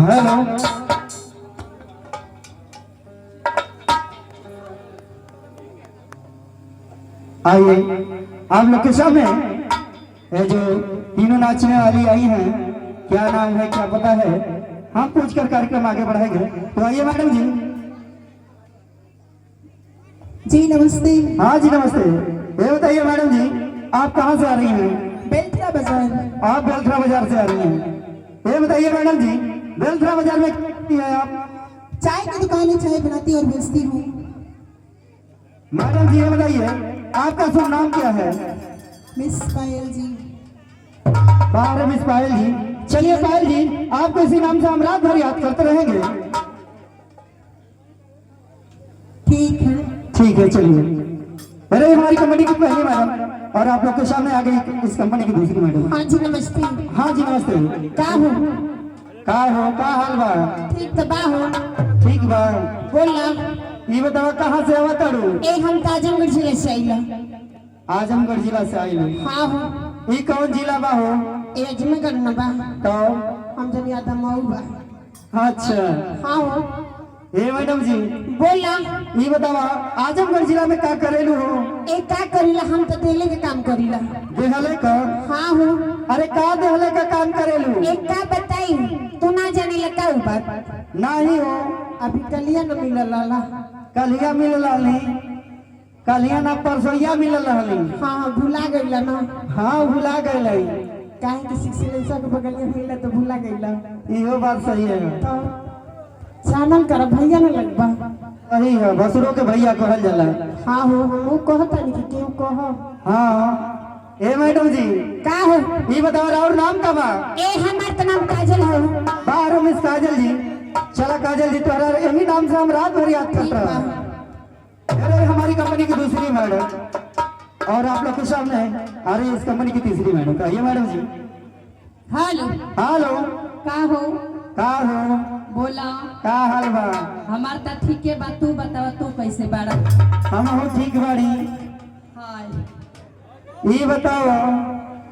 Hello. आइए आप लोग के सामने ये जो तीनों नाचने वाली आई हैं, क्या नाम है क्या पता है, हम पूछकर कार्यक्रम आगे बढ़ाएंगे। तो आइए मैडम जी। जी नमस्ते। हाँ जी नमस्ते। ये बताइए मैडम जी, आप कहाँ से आ रही हैं? बेलथरा बाजार। आप बेलथरा बाजार से आ रही हैं। ये बताइए मैडम जी, बेलथरा बाजार में क्या करती है आप? चाय की दुकान है, चाय बनाती और बेचती हूँ। मैडम जी ये बताइए, आपका शुभ नाम क्या है? मिस पायल जी। बाहर मिस पायल जी। चलिए पायल जी, आपको इसी नाम से हम रात भर याद करते रहेंगे। ठीक है। ठीक है चलिए। अरे हमारी कंपनी की पहली मैडम और आप लोग के सामने आ गई इस कंपनी की दूसरी मैडम। हाँ जी नमस्ते। हाँ जी नमस्ते। का हो? का हाल बा? ठीक तो बा हो। ठीक बा। बोला। ये बताओ कहाँ से आवा तारू? ए हम आजमगढ़ जिले से आइला। आजमगढ़ जिला से आई लो। हाँ हो। ये कौन जिला बा हो? ए अजमेगढ़ न बा। तो हम जन याद मऊ बा। अच्छा। हाँ हो। ए मैडम जी बोला। ये बतावा आजमगढ़ जिला में का करेलू हो? ए का करीला? हम तो तेले के काम करीला। देहले का? हाँ हो। अरे का देहले का काम करेलू? एक का बताई तू ना जाने लगा उ बात। नहीं हो। अभी कलिया न मिलल ला। कलिया मिलल रहली, कलिया ना परसोइया मिलल रहली। हाँ भुला गईला ना। हाँ भुला गए। काहे कि सिक्सलेंसा के बगलिया मिला तो भुला गईला। इहो बात सही है। तो जानल कर भैया न लगबा। सही है, भसुरो के भैया कहल जाला। हाँ हो हम कहता नहीं कि क्यों कह। हाँ। ए मैडम जी का हो? ये बताओ और नाम का बा? ए हमार तो नाम काजल हो। बाहर मिस काजल जी। चला काजल जी, तुम्हारा यही नाम से हम रात भर याद करते हैं। अरे हमारी कंपनी की दूसरी मैडम और आप लोग के सामने अरे इस कंपनी की तीसरी मैडम। कहिए मैडम जी। हेलो। हेलो। का हो? का हो? बोला। का हाल बा? हमार तो ठीक है बा, तू बतावा तू कैसे बाड़ा? हम हो ठीक बाड़ी। हाय। ये बताओ